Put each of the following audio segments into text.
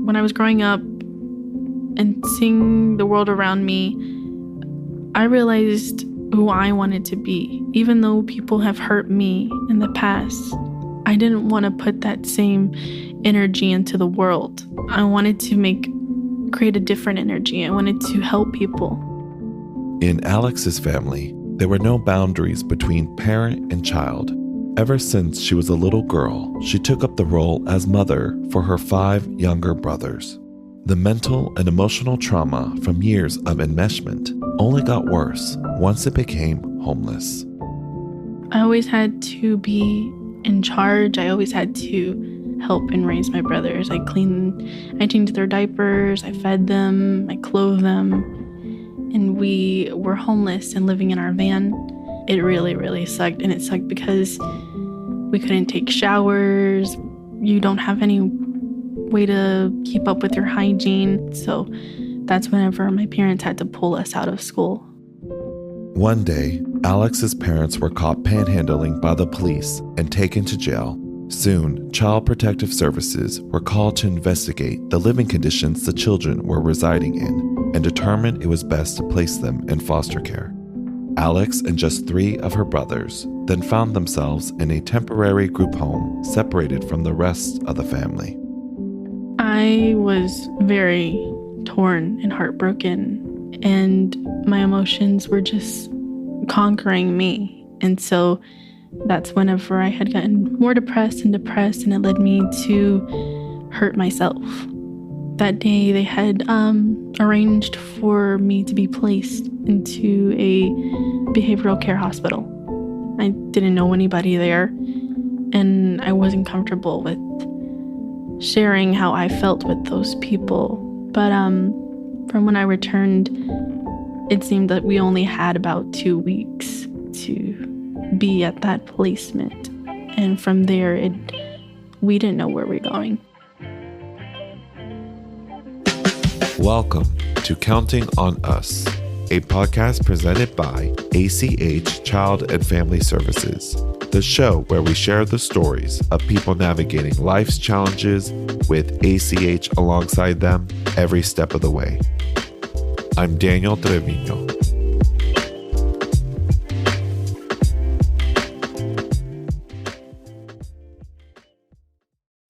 When I was growing up and seeing the world around me, I realized who I wanted to be. Even though people have hurt me in the past, I didn't want to put that same energy into the world. I wanted to create a different energy. I wanted to help people. In Alex's family, there were no boundaries between parent and child. Ever since she was a little girl, she took up the role as mother for her 5 younger brothers. The mental and emotional trauma from years of enmeshment only got worse once it became homeless. I always had to be in charge. I always had to help and raise my brothers. I changed their diapers, I fed them, I clothed them, and we were homeless and living in our van. It really, really sucked, and it sucked because we couldn't take showers. You don't have any way to keep up with your hygiene. So that's whenever my parents had to pull us out of school. One day, Alex's parents were caught panhandling by the police and taken to jail. Soon, Child Protective Services were called to investigate the living conditions the children were residing in and determined it was best to place them in foster care. Alex and just 3 of her brothers then found themselves in a temporary group home separated from the rest of the family. I was very torn and heartbroken, and my emotions were just conquering me. And so that's whenever I had gotten more depressed, and it led me to hurt myself. That day they had arranged for me to be placed into a behavioral care hospital. I didn't know anybody there, and I wasn't comfortable with sharing how I felt with those people. But from when I returned, it seemed that we only had about 2 weeks to be at that placement. And from there, we didn't know where we were going. Welcome to Counting on Us, a podcast presented by ACH Child and Family Services, the show where we share the stories of people navigating life's challenges with ACH alongside them every step of the way. I'm Daniel Treviño.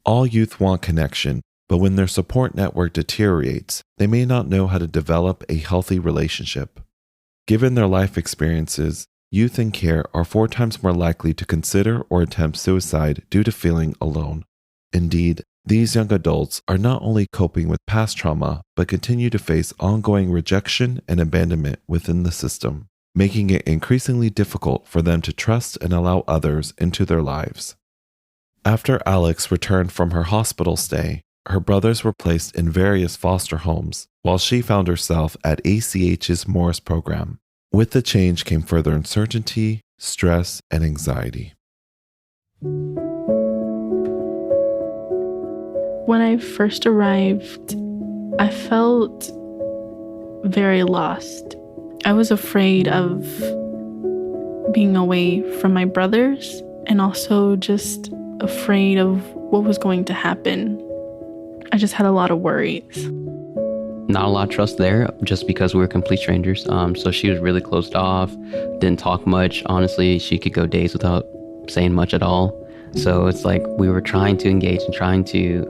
All youth want connection, but when their support network deteriorates, they may not know how to develop a healthy relationship. Given their life experiences, youth in care are 4 times more likely to consider or attempt suicide due to feeling alone. Indeed, these young adults are not only coping with past trauma, but continue to face ongoing rejection and abandonment within the system, making it increasingly difficult for them to trust and allow others into their lives. After Alex returned from her hospital stay, her brothers were placed in various foster homes, while she found herself at ACH's Morris program. With the change came further uncertainty, stress, and anxiety. When I first arrived, I felt very lost. I was afraid of being away from my brothers, and also just afraid of what was going to happen. I just had a lot of worries. Not a lot of trust there, just because we were complete strangers. So she was really closed off, didn't talk much. Honestly, she could go days without saying much at all. So it's like we were trying to engage and trying to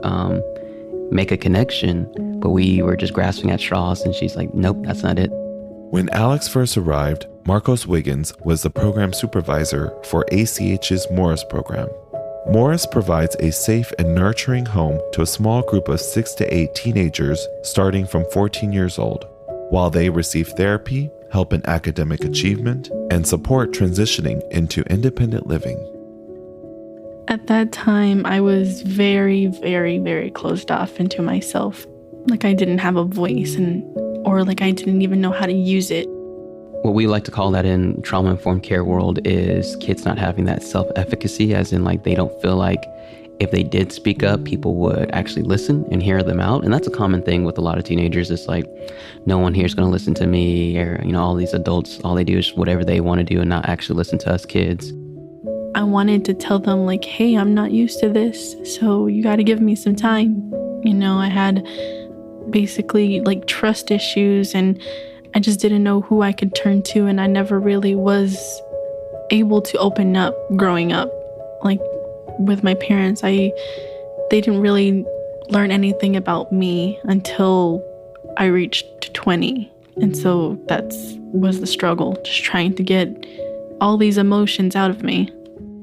make a connection, but we were just grasping at straws, and she's like, nope, that's not it. When Alex first arrived, Marcos Wiggins was the program supervisor for ACH's Morris program. Morris provides a safe and nurturing home to a small group of 6 to 8 teenagers starting from 14 years old, while they receive therapy, help in academic achievement, and support transitioning into independent living. At that time, I was very, very, very closed off into myself. Like I didn't have a voice, or like I didn't even know how to use it. What we like to call that in trauma-informed care world is kids not having that self-efficacy, as in like they don't feel like if they did speak up, people would actually listen and hear them out. And that's a common thing with a lot of teenagers. It's like, no one here is going to listen to me, or, all these adults, all they do is whatever they want to do and not actually listen to us kids. I wanted to tell them like, hey, I'm not used to this, so you got to give me some time. I had basically like trust issues, and I just didn't know who I could turn to, and I never really was able to open up growing up. Like with my parents, they didn't really learn anything about me until I reached 20. And so that was the struggle, just trying to get all these emotions out of me.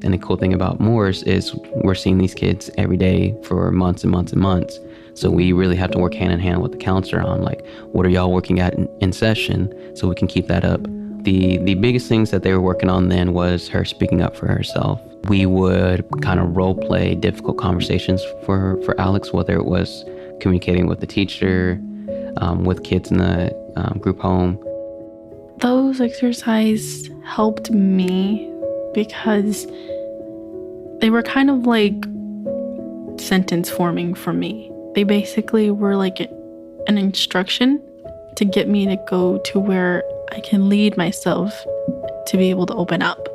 And the cool thing about Moores is we're seeing these kids every day for months and months and months. So we really have to work hand in hand with the counselor on like, what are y'all working at in session so we can keep that up. The biggest things that they were working on then was her speaking up for herself. We would kind of role play difficult conversations for Alex, whether it was communicating with the teacher, with kids in the group home. Those exercises helped me because they were kind of like sentence forming for me. They basically were like an instruction to get me to go to where I can lead myself to be able to open up.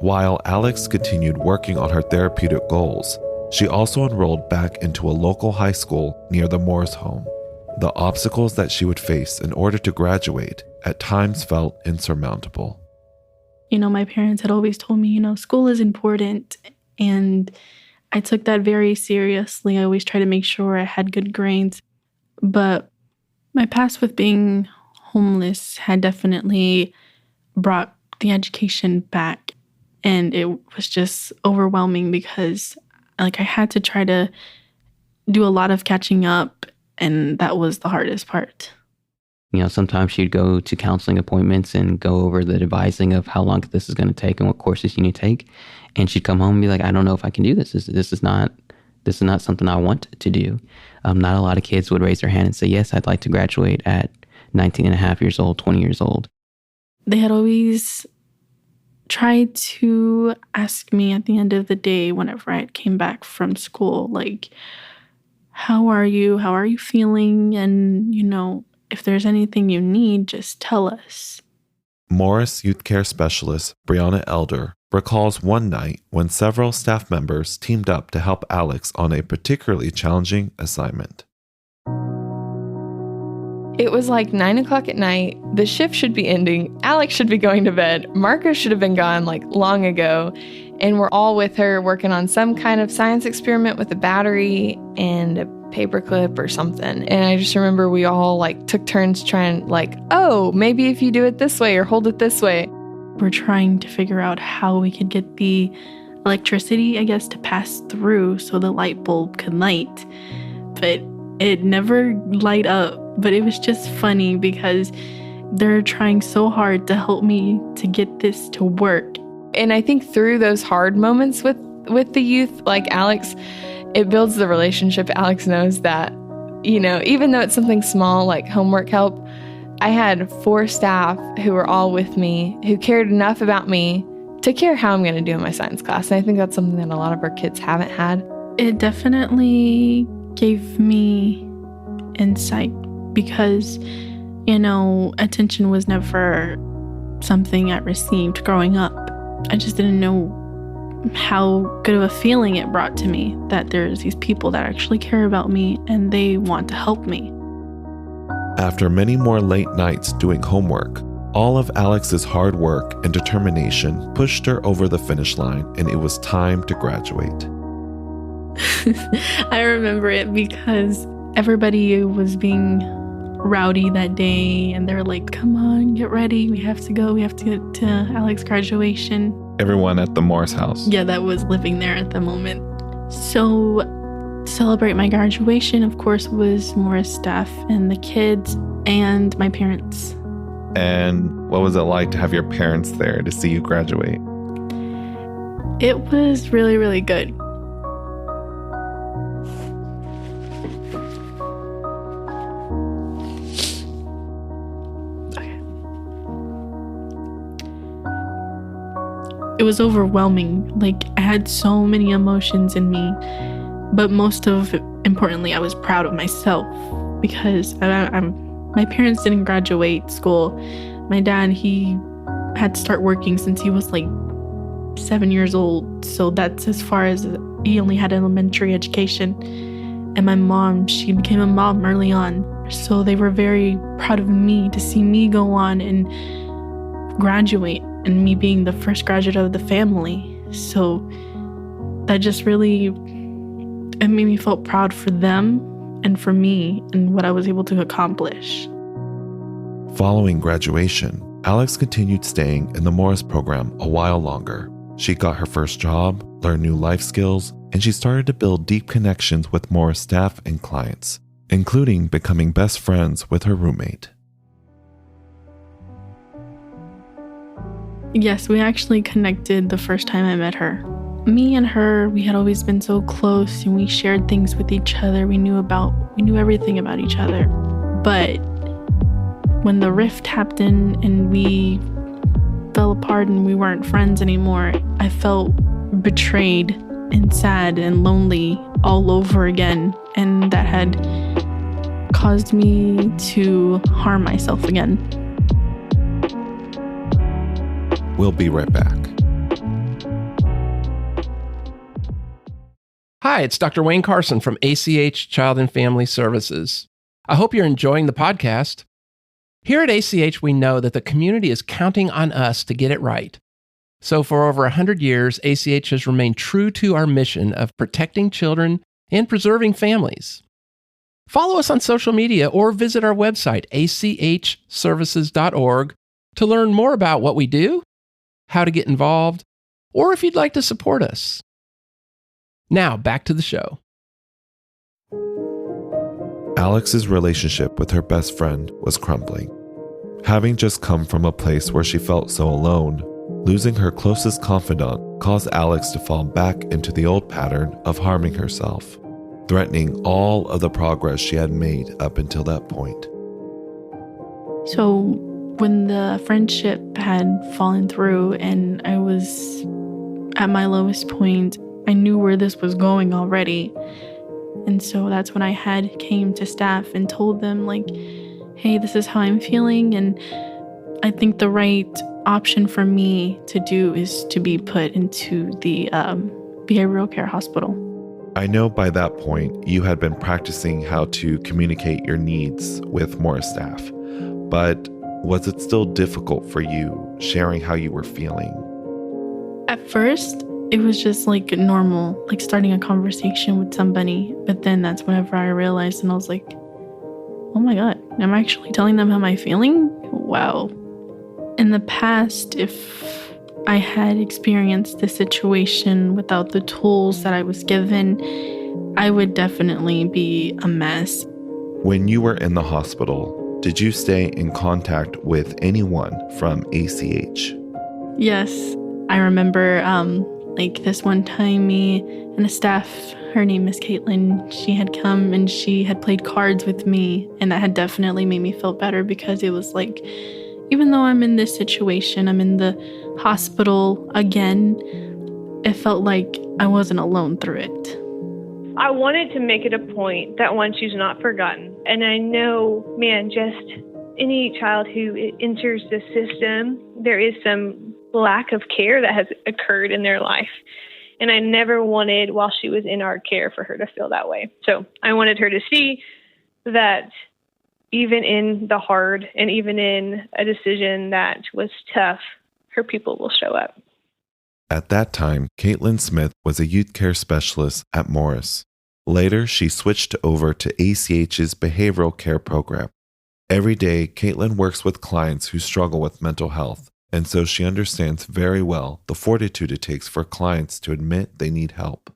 While Alex continued working on her therapeutic goals, she also enrolled back into a local high school near the Moores home. The obstacles that she would face in order to graduate at times felt insurmountable. My parents had always told me, school is important, and I took that very seriously. I always tried to make sure I had good grades, but my past with being homeless had definitely brought the education back, and it was just overwhelming because I had to try to do a lot of catching up, and that was the hardest part. Sometimes she'd go to counseling appointments and go over the devising of how long this is going to take and what courses you need to take. And she'd come home and be like, I don't know if I can do this. This is not something I want to do. Not a lot of kids would raise their hand and say, yes, I'd like to graduate at 19 and a half years old, 20 years old. They had always tried to ask me at the end of the day, whenever I came back from school, like, how are you? How are you feeling? And, if there's anything you need, just tell us. Morris Youth Care Specialist Brianna Elder recalls one night when several staff members teamed up to help Alex on a particularly challenging assignment. It was like 9 o'clock at night. The shift should be ending. Alex should be going to bed. Marcus should have been gone long ago. And we're all with her working on some kind of science experiment with a battery and a paperclip or something. And I just remember we all took turns trying oh, maybe if you do it this way or hold it this way. We're trying to figure out how we could get the electricity, to pass through so the light bulb could light. But it never light up. But it was just funny because they're trying so hard to help me to get this to work. And I think through those hard moments with the youth, like Alex, it builds the relationship. Alex knows that, even though it's something small like homework help, I had 4 staff who were all with me, who cared enough about me to care how I'm going to do in my science class. And I think that's something that a lot of our kids haven't had. It definitely gave me insight because, attention was never something I received growing up. I just didn't know how good of a feeling it brought to me that there's these people that actually care about me and they want to help me. After many more late nights doing homework, all of Alex's hard work and determination pushed her over the finish line, and it was time to graduate. I remember it because everybody was being rowdy that day, and they're like, come on, get ready, we have to get to Alex's graduation. Everyone at the Morris house. Yeah, that was living there at the moment. So to celebrate my graduation, of course, was Morris staff and the kids and my parents. And what was it like to have your parents there to see you graduate? It was really, really good. It was overwhelming. I had so many emotions in me, but importantly, I was proud of myself because my parents didn't graduate school. My dad, he had to start working since he was 7 years old. So that's as far as he only had elementary education. And my mom, she became a mom early on. So they were very proud of me to see me go on and graduate, and me being the first graduate of the family. So that just really, it made me feel proud for them and for me and what I was able to accomplish. Following graduation, Alex continued staying in the Morris program a while longer. She got her first job, learned new life skills, and she started to build deep connections with Morris staff and clients, including becoming best friends with her roommate. Yes, we actually connected the first time I met her. Me and her, we had always been so close, and we shared things with each other. We knew everything about each other. But when the rift happened and we fell apart and we weren't friends anymore, I felt betrayed and sad and lonely all over again. And that had caused me to harm myself again. We'll be right back. Hi, it's Dr. Wayne Carson from ACH Child and Family Services. I hope you're enjoying the podcast. Here at ACH, we know that the community is counting on us to get it right. So for over 100 years, ACH has remained true to our mission of protecting children and preserving families. Follow us on social media or visit our website, achservices.org, to learn more about what we do, how to get involved, or if you'd like to support us. Now, back to the show. Alex's relationship with her best friend was crumbling. Having just come from a place where she felt so alone, losing her closest confidant caused Alex to fall back into the old pattern of harming herself, threatening all of the progress she had made up until that point. So when the friendship had fallen through and I was at my lowest point, I knew where this was going already. And so that's when I came to staff and told them, like, hey, this is how I'm feeling. And I think the right option for me to do is to be put into the behavioral care hospital. I know by that point you had been practicing how to communicate your needs with Morris staff, but was it still difficult for you sharing how you were feeling? At first, it was just like normal, like starting a conversation with somebody. But then that's whenever I realized, and I was like, oh my God, I'm actually telling them how am I feeling? Wow. In the past, if I had experienced this situation without the tools that I was given, I would definitely be a mess. When you were in the hospital, did you stay in contact with anyone from ACH? Yes, I remember like this one time, me and a staff, her name is Caitlin, she had come and she had played cards with me, and that had definitely made me feel better because it was like, even though I'm in this situation, I'm in the hospital again, it felt like I wasn't alone through it. I wanted to make it a point that one, she's not forgotten. And I know, man, just any child who enters the system, there is some lack of care that has occurred in their life. And I never wanted, while she was in our care, for her to feel that way. So I wanted her to see that even in the hard and even in a decision that was tough, her people will show up. At that time, Caitlin Smith was a youth care specialist at Morris. Later, she switched over to ACH's behavioral care program. Every day, Caitlin works with clients who struggle with mental health, and so she understands very well the fortitude it takes for clients to admit they need help.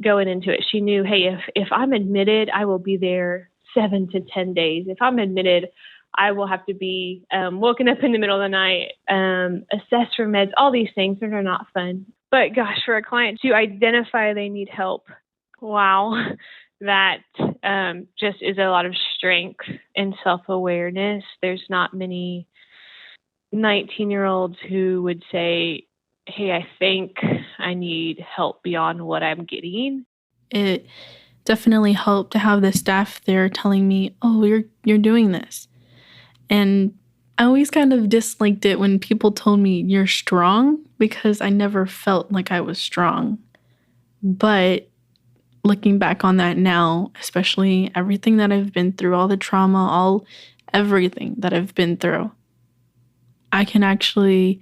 Going into it, she knew, hey, if I'm admitted, I will be there 7 to 10 days. If I'm admitted, I will have to be woken up in the middle of the night, assessed for meds, all these things that are not fun. But gosh, for a client to identify they need help, wow, that just is a lot of strength and self-awareness. There's not many 19-year-olds who would say, hey, I think I need help beyond what I'm getting. It definitely helped to have the staff there telling me, oh, you're doing this. And I always kind of disliked it when people told me you're strong, because I never felt like I was strong. But looking back on that now, especially everything that I've been through, all the trauma, everything that I've been through, I can actually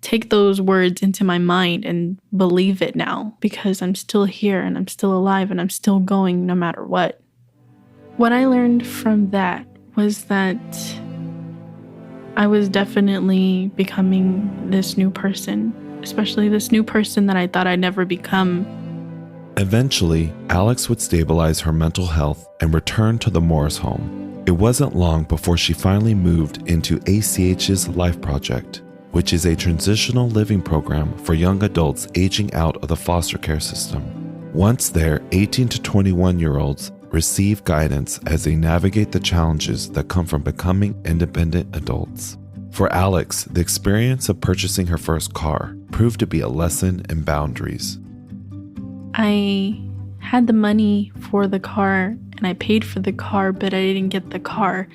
take those words into my mind and believe it now because I'm still here and I'm still alive and I'm still going no matter what. What I learned from that was that I was definitely becoming this new person, especially this new person that I thought I'd never become. Eventually, Alex would stabilize her mental health and return to the Morris home. It wasn't long before she finally moved into ACH's Life Project, which is a transitional living program for young adults aging out of the foster care system. Once there, 18 to 21-year-olds receive guidance as they navigate the challenges that come from becoming independent adults. For Alex, the experience of purchasing her first car proved to be a lesson in boundaries. I had the money for the car and I paid for the car, but I didn't get the car.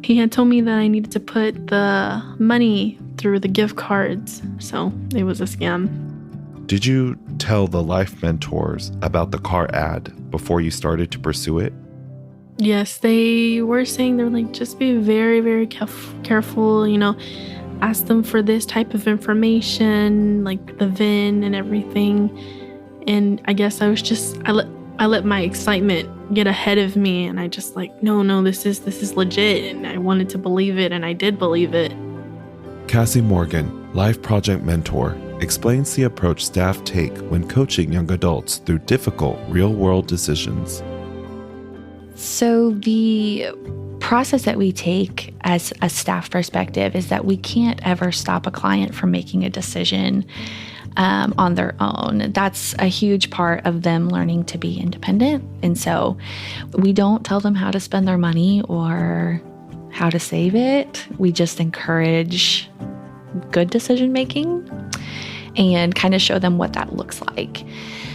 He had told me that I needed to put the money through the gift cards, so it was a scam. Did you tell the life mentors about the car ad before you started to pursue it? Yes, they were saying they're like, just be very, very careful, ask them for this type of information, like the VIN and everything. And I guess I was just, I let my excitement get ahead of me, and I just like, no, this is legit, and I wanted to believe it, and I did believe it. Cassie Morgan, Life Project mentor, explains the approach staff take when coaching young adults through difficult real-world decisions. So the process that we take as a staff perspective is that we can't ever stop a client from making a decision on their own. That's a huge part of them learning to be independent. And so we don't tell them how to spend their money or how to save it. We just encourage good decision making and kind of show them what that looks like.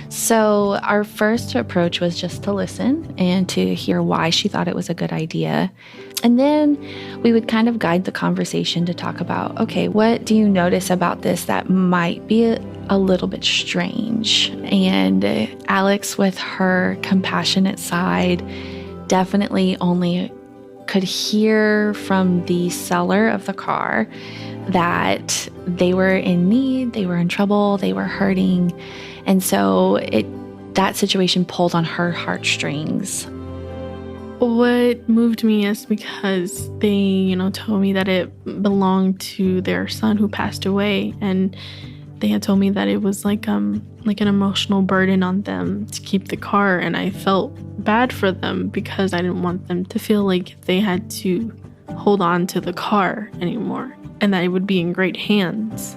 So our first approach was just to listen and to hear why she thought it was a good idea. And then we would kind of guide the conversation to talk about, okay, what do you notice about this that might be a little bit strange? And Alex, with her compassionate side, definitely only could hear from the seller of the car that they were in need, they were in trouble, they were hurting. And so that situation pulled on her heartstrings. What moved me is because they, told me that it belonged to their son who passed away, and they had told me that it was like an emotional burden on them to keep the car, and I felt bad for them because I didn't want them to feel like they had to hold on to the car anymore, and that it would be in great hands.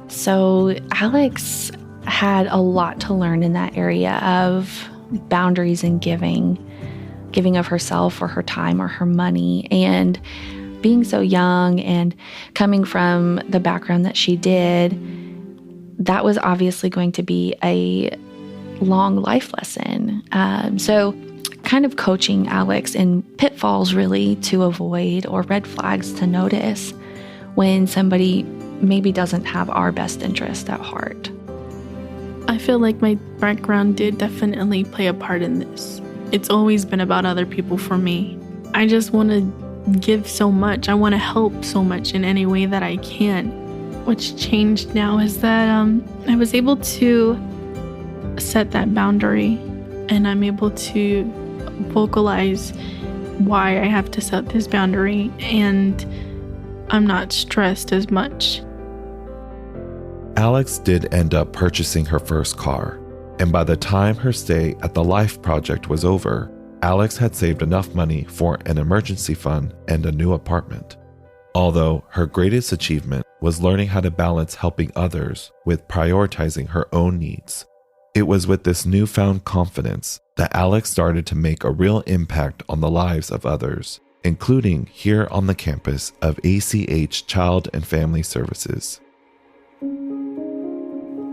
So Alex had a lot to learn in that area of boundaries and giving of herself or her time or her money. And being so young and coming from the background that she did, that was obviously going to be a long life lesson. So kind of coaching Alex in pitfalls really to avoid or red flags to notice when somebody maybe doesn't have our best interest at heart. I feel like my background did definitely play a part in this. It's always been about other people for me. I just want to give so much. I want to help so much in any way that I can. What's changed now is that I was able to set that boundary, and I'm able to vocalize why I have to set this boundary, and I'm not stressed as much. Alex did end up purchasing her first car, and by the time her stay at the Life Project was over, Alex had saved enough money for an emergency fund and a new apartment. Although her greatest achievement was learning how to balance helping others with prioritizing her own needs. It was with this newfound confidence that Alex started to make a real impact on the lives of others, including here on the campus of ACH Child and Family Services.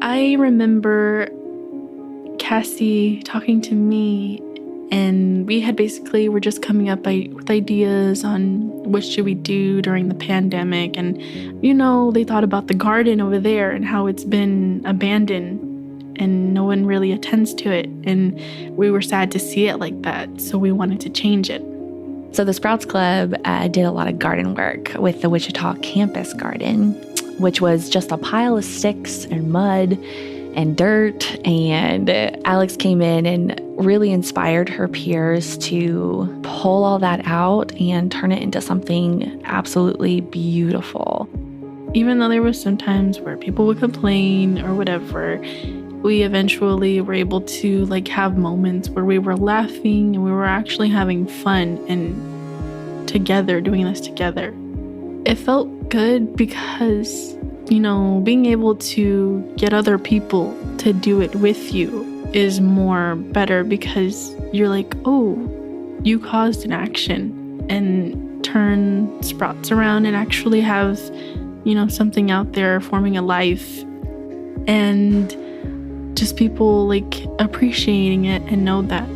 I remember Cassie talking to me, and we were just coming up with ideas on what should we do during the pandemic. And, they thought about the garden over there and how it's been abandoned. and no one really attends to it. And we were sad to see it like that, so we wanted to change it. So the Sprouts Club did a lot of garden work with the Wichita campus garden, which was just a pile of sticks and mud and dirt. And Alex came in and really inspired her peers to pull all that out and turn it into something absolutely beautiful. Even though there was some times where people would complain or whatever, we eventually were able to have moments where we were laughing and we were actually having fun and together, doing this together. It felt good because, being able to get other people to do it with you is more better, because you're like, oh, you caused an action, and turn Sprouts around and actually have, something out there forming a life. And just people appreciating it and know that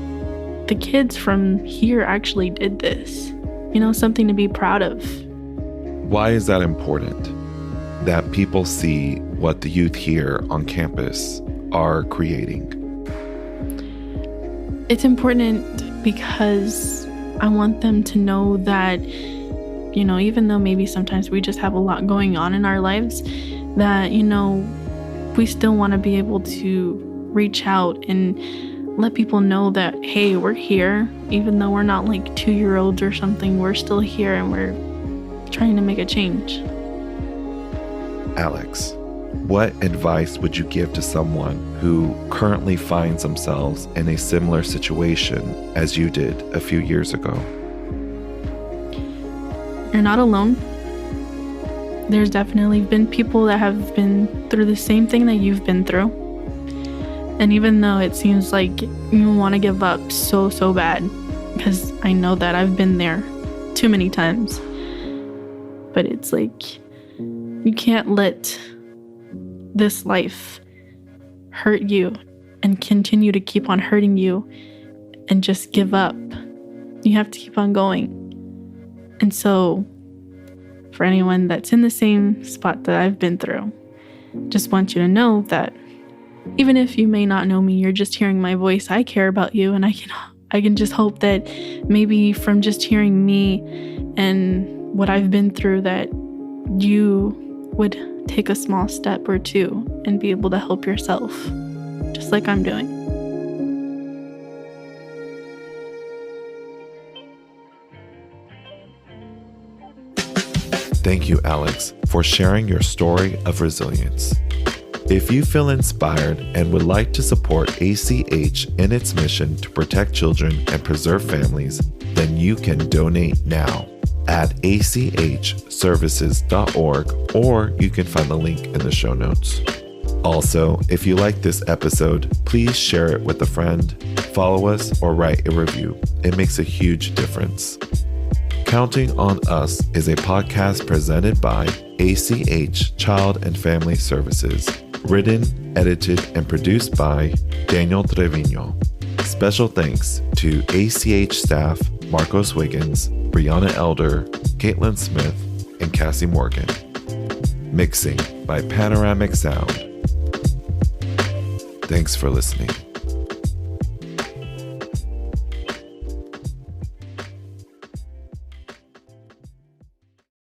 the kids from here actually did this, something to be proud of. Why is that important? That people see what the youth here on campus are creating? It's important because I want them to know that, even though maybe sometimes we just have a lot going on in our lives, that, we still want to be able to reach out and let people know that, hey, we're here. Even though we're not 2-year-olds or something, we're still here and we're trying to make a change. Alex, what advice would you give to someone who currently finds themselves in a similar situation as you did a few years ago? You're not alone. There's definitely been people that have been through the same thing that you've been through. And even though it seems like you want to give up so bad, because I know that I've been there too many times, but it's you can't let this life hurt you and continue to keep on hurting you and just give up. You have to keep on going. And so, for anyone that's in the same spot that I've been through, just want you to know that even if you may not know me, you're just hearing my voice, I care about you, and I can just hope that maybe from just hearing me and what I've been through, that you would take a small step or two and be able to help yourself, just like I'm doing. Thank you, Alex, for sharing your story of resilience. If you feel inspired and would like to support ACH in its mission to protect children and preserve families, then you can donate now at achservices.org, or you can find the link in the show notes. Also, if you like this episode, please share it with a friend, follow us, or write a review. It makes a huge difference. Counting on Us is a podcast presented by ACH Child and Family Services, written, edited, and produced by Daniel Treviño. Special thanks to ACH staff Marcos Wiggins, Brianna Elder, Caitlin Smith, and Cassie Morgan. Mixing by Panoramic Sound. Thanks for listening.